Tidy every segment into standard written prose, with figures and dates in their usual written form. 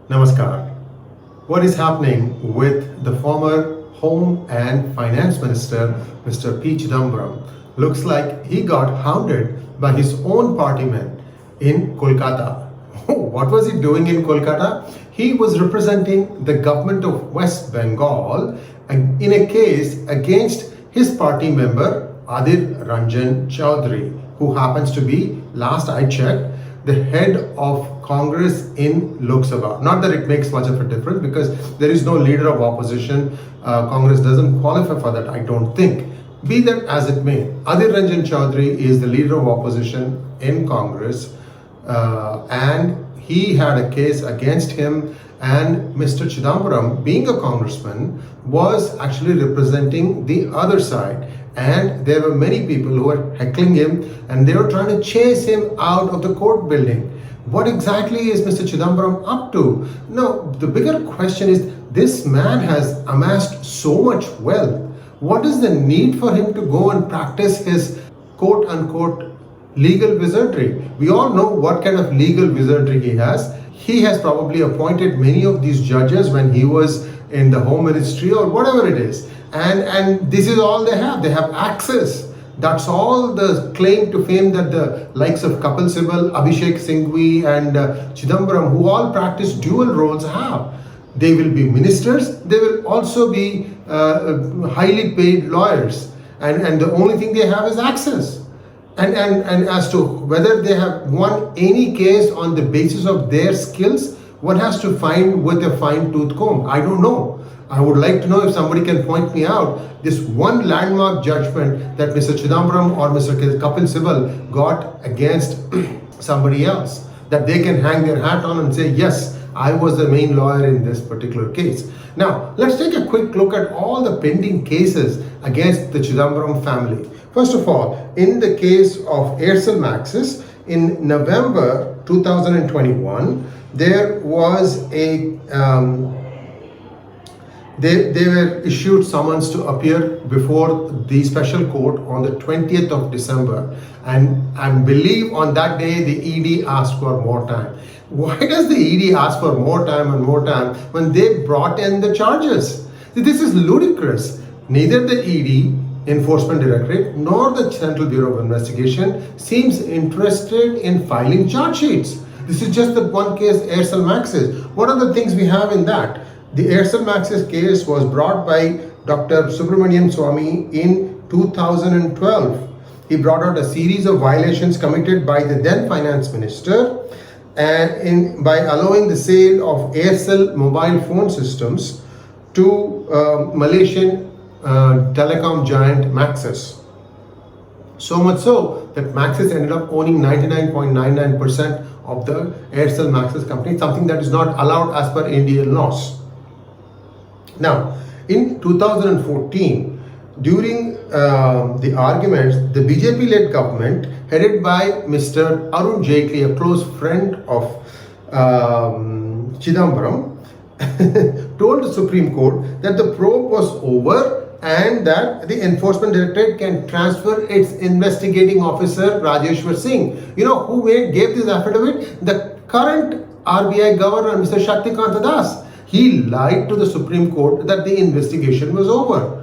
Namaskar. What is happening with the former Home and Finance Minister, Mr. P Chidambaram? Looks like he got hounded by his own partymen in Kolkata. What was he doing in Kolkata? He was representing the government of West Bengal in a case against his party member Adhir Ranjan Choudhury, who happens to be, last I checked, the head of Congress in Lok Sabha. Not that it makes much of a difference because there is no leader of opposition. Congress doesn't qualify for that, I don't think. Be that as it may, Adhir Ranjan Choudhury is the leader of opposition in Congress, and he had a case against him, and Mr. Chidambaram, being a congressman, was actually representing the other side. And there were many people who were heckling him and they were trying to chase him out of the court building. What exactly is Mr. Chidambaram up to? No, the bigger question is, this man has amassed so much wealth. What is the need for him to go and practice his quote-unquote legal wizardry? We all know what kind of legal wizardry he has. He has probably appointed many of these judges when he was in the Home Ministry or whatever it is. And this is all they have. They have access. That's all the claim to fame that the likes of 𝗑𝙬𝘂𝗰𝘀𝘀, and Chidambaram, who all practice dual roles, have. They will be ministers. They will also be highly paid lawyers. And the only thing they have is access. And as to whether they have won any case on the basis of their skills, one has to find with a fine-tooth comb. I don't know. I would like to know if somebody can point me out this one landmark judgment that Mr. Chidambaram or Mr. 𝗑𝙬𝘂𝗰𝘀𝘀 got against somebody else, that they can hang their hat on and say, yes, I was the main lawyer in this particular case. Now, let's take a quick look at all the pending cases against the Chidambaram family. First of all, in the case of 𝗏𝙪𝙤𝙥, in November 2021, there was a they were issued summons to appear before the special court on the 20th of December, and I believe on that day the ED asked for more time. Why does the ED ask for more time and more time when they brought in the charges? This is ludicrous. Neither the ED, Enforcement Directorate, nor the Central Bureau of Investigation seems interested in filing charge sheets. This is just the one case, 𝗏𝙪𝙤𝙥. What are the things we have in that? The 𝗏𝙪𝙤𝙥 case was brought by Dr. Subramanian Swamy in 2012. He brought out a series of violations committed by the then finance minister and by allowing the sale of Aircel mobile phone systems to Malaysian telecom giant Maxis. So much so that Maxis ended up owning 99.99% of the Aircel Maxis company, something that is not allowed as per Indian laws. Now, in 2014, during the arguments, the BJP-led government, headed by Mr. Arun Jaitley, a close friend of Chidambaram, told the Supreme Court that the probe was over and that the Enforcement Directorate can transfer its investigating officer, Rajeshwar Singh. You know who gave this affidavit? The current RBI governor, Mr. Shaktikant Das. He lied to the Supreme Court that the investigation was over.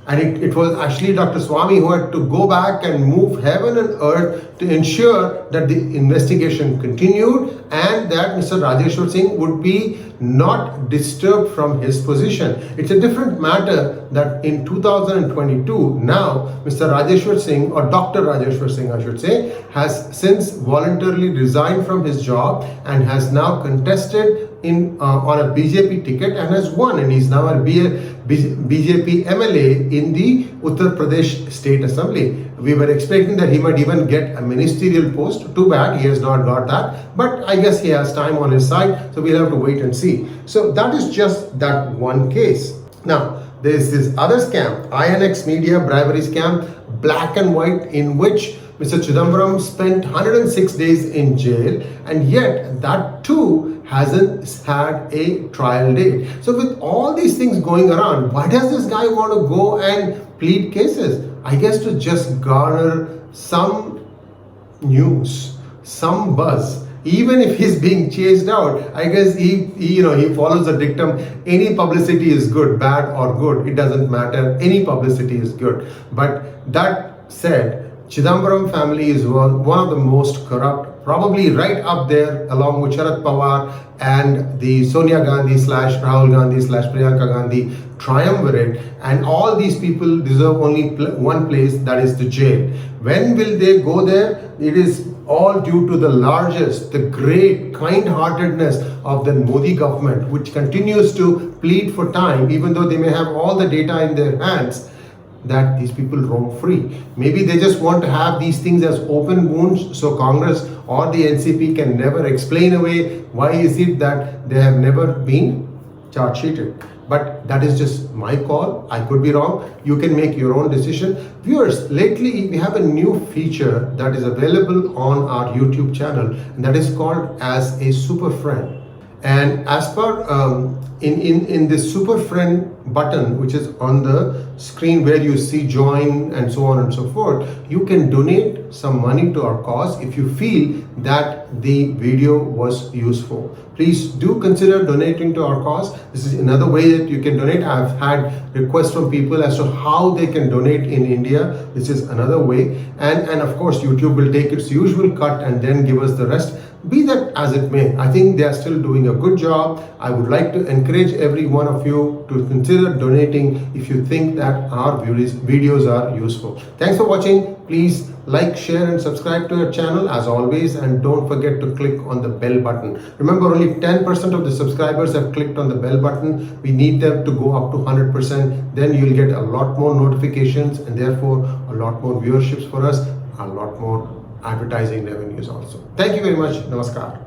And it was actually Dr. Swamy who had to go back and move heaven and earth to ensure that the investigation continued and that Mr. Rajeshwar Singh would be not disturbed from his position. It's a different matter that in 2022, now Mr. Rajeshwar Singh, or Dr. Rajeshwar Singh I should say, has since voluntarily resigned from his job and has now contested on a BJP ticket and has won, and he's now a BJP MLA in the Uttar Pradesh State Assembly. We were expecting that he might even get a ministerial post. Too bad he has not got that, but I guess he has time on his side, so we'll have to wait and see. So that is just that one case. Now, there is this other scam, INX Media bribery scam, black and white, in which Mr. Chidambaram spent 106 days in jail, and yet that too hasn't had a trial date. So with all these things going around, why does this guy want to go and plead cases? I guess to just garner some news, some buzz. Even if he's being chased out, I guess he follows the dictum, any publicity is good, bad or good, it doesn't matter, any publicity is good. But that said, Chidambaram family is one of the most corrupt, probably right up there along with Sharad Pawar and the Sonia Gandhi / Rahul Gandhi / Priyanka Gandhi triumvirate, and all these people deserve only one place, that is the jail. When will they go there? It is all due to the largest, the great kind-heartedness of the Modi government, which continues to plead for time, even though they may have all the data in their hands, that these people roam free. Maybe they just want to have these things as open wounds, so Congress or the NCP can never explain away why is it that they have never been charge sheeted. But that is just my call. I could be wrong. You can make your own decision. Viewers, lately we have a new feature that is available on our YouTube channel, and that is called as a super friend. And as per in this super friend button, which is on the screen where you see join and so on and so forth, you can donate some money to our cause if you feel that the video was useful. Please do consider donating to our cause. This is another way that you can donate. I've had requests from people as to how they can donate in India. This is another way. And of course, YouTube will take its usual cut and then give us the rest. Be that as it may, I think they are still doing a good job. I would like to encourage every one of you to consider donating if you think that our videos are useful. Thanks for watching. Please like, share and subscribe to our channel as always, and don't forget to click on the bell button. Remember, only 10% of the subscribers have clicked on the bell button. We need them to go up to 100%. Then you'll get a lot more notifications and therefore a lot more viewerships for us, a lot more advertising revenues also. Thank you very much. Namaskar.